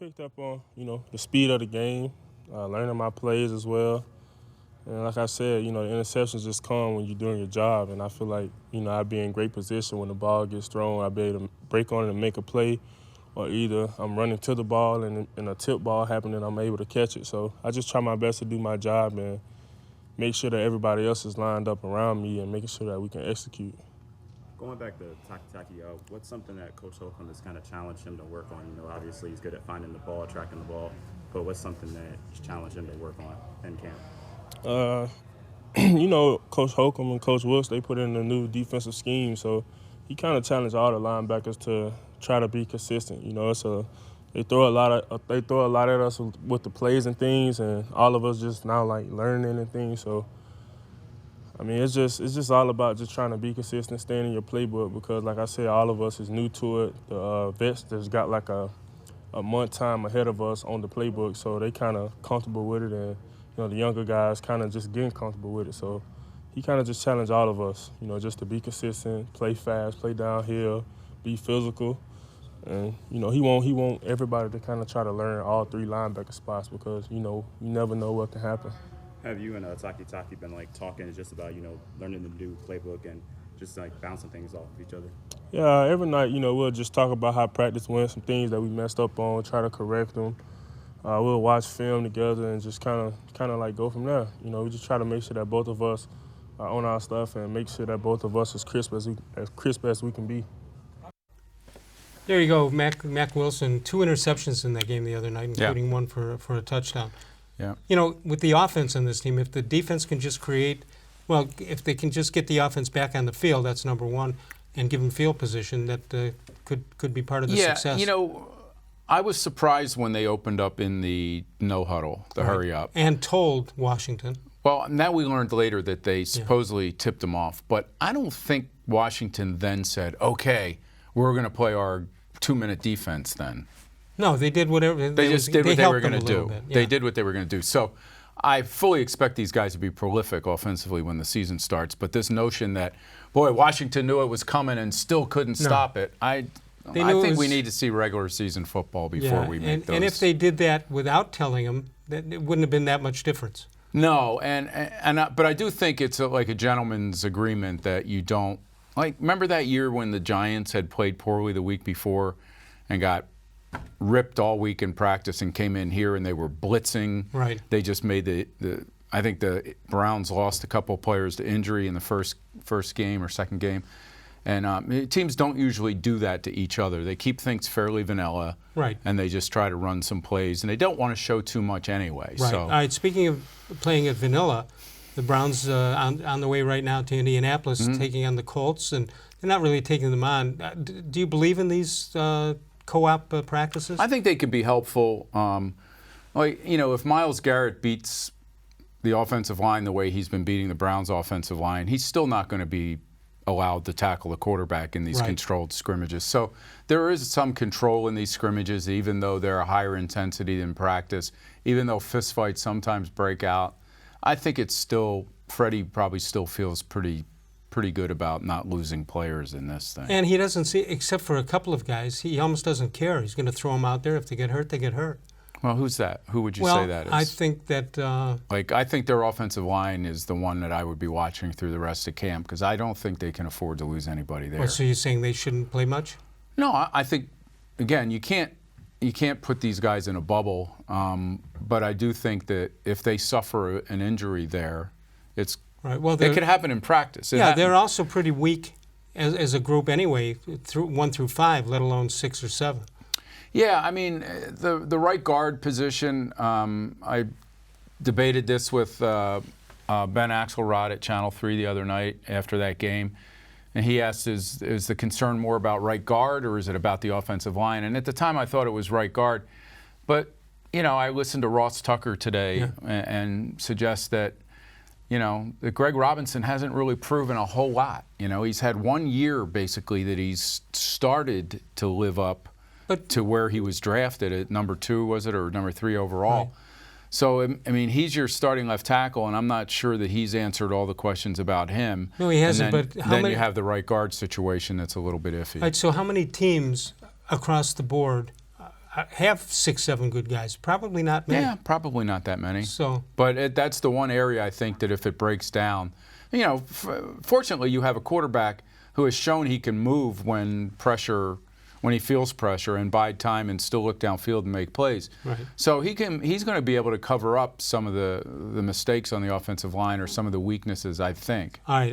picked up on, the speed of the game, learning my plays as well. And like I said, the interceptions just come when you're doing your job. And I feel like, I'd be in great position when the ball gets thrown. I'll be able to break on it and make a play. Or either I'm running to the ball and a tip ball happens and I'm able to catch it. So I just try my best to do my job and make sure that everybody else is lined up around me and making sure that we can execute. Going back to Takitaki, what's something that Coach Holcomb has kind of challenged him to work on? Obviously he's good at finding the ball, tracking the ball, but what's something that he's challenged him to work on in camp? Coach Holcomb and Coach Wilks, they put in a new defensive scheme, so he kind of challenged all the linebackers to try to be consistent. They throw a lot at us with the plays and things, and all of us just now like learning and things. So, it's just all about just trying to be consistent, staying in your playbook because, like I said, all of us is new to it. The vets just got like a month time ahead of us on the playbook, so they kind of comfortable with it, and the younger guys kind of just getting comfortable with it. So he kind of just challenged all of us, just to be consistent, play fast, play downhill, be physical. And, he want everybody to kind of try to learn all three linebacker spots because, you never know what can happen. Have you and Takitaki been, talking just about, learning the new playbook and just, bouncing things off of each other? Yeah, every night, we'll just talk about how practice went, some things that we messed up on, try to correct them. We'll watch film together and just kind of go from there. We just try to make sure that both of us are on our stuff and make sure that both of us as crisp as we can be. There you go, Mack Wilson, 2 interceptions in that game the other night, including one for a touchdown. Yeah. With the offense on this team, if the defense can just if they can just get the offense back on the field, that's number one, and give them field position, that could be part of the success. I was surprised when they opened up in the no huddle, the hurry up. And told Washington. Well, now we learned later that they supposedly tipped them off, but I don't think Washington then said, okay, we're going to play our 2-minute defense then. No, they did whatever. They just did what they were going to do. Yeah. They did what they were going to do. So I fully expect these guys to be prolific offensively when the season starts, but this notion that, boy, Washington knew it was coming and still couldn't stop it, I think we need to see regular season football before we make those. And if they did that without telling them, it wouldn't have been that much difference. No, but I do think it's like a gentleman's agreement that you don't, remember that year when the Giants had played poorly the week before and got ripped all week in practice and came in here and they were blitzing. Right. They just made I think the Browns lost a couple of players to injury in the first game or second game. And teams don't usually do that to each other. They keep things fairly vanilla. Right. And they just try to run some plays. And they don't want to show too much anyway. Right. So. All right, speaking of playing at vanilla, the Browns on the way right now to Indianapolis, taking on the Colts, and they're not really taking them on. Do you believe in these co-op practices? I think they could be helpful. If Myles Garrett beats the offensive line the way he's been beating the Browns' offensive line, he's still not going to be allowed to tackle the quarterback in these controlled scrimmages. So there is some control in these scrimmages, even though they're a higher intensity than practice, even though fistfights sometimes break out. I think it's still, Freddie probably still feels pretty good about not losing players in this thing. And he doesn't see, except for a couple of guys, he almost doesn't care. He's going to throw them out there. If they get hurt, they get hurt. Well, who's that? Who would you say that is? I think that... I think their offensive line is the one that I would be watching through the rest of camp because I don't think they can afford to lose anybody there. Well, so you're saying they shouldn't play much? No, I think, again, you can't put these guys in a bubble, but I do think that if they suffer an injury there, it's right. Well, it could happen in practice. They're also pretty weak as a group anyway, 1 through 5, let alone 6 or 7. Yeah, the right guard position, I debated this with Ben Axelrod at Channel 3 the other night after that game. And he asked, is the concern more about right guard or is it about the offensive line? And at the time I thought it was right guard. But, I listened to Ross Tucker today and suggest that, that Greg Robinson hasn't really proven a whole lot. He's had 1 year basically that he's started to live up to where he was drafted at number 2, was it, or number 3 overall. Right. So, he's your starting left tackle, and I'm not sure that he's answered all the questions about him. No, he hasn't, and but then you have the right guard situation that's a little bit iffy. Right, so how many teams across the board, have 6, 7 good guys. Probably not many. Yeah, probably not that many. So, But that's the one area I think that if it breaks down, you know, fortunately you have a quarterback who has shown he can move when he feels pressure and bide time and still look downfield and make plays. Right. So he's going to be able to cover up some of the mistakes on the offensive line or some of the weaknesses, I think. all right.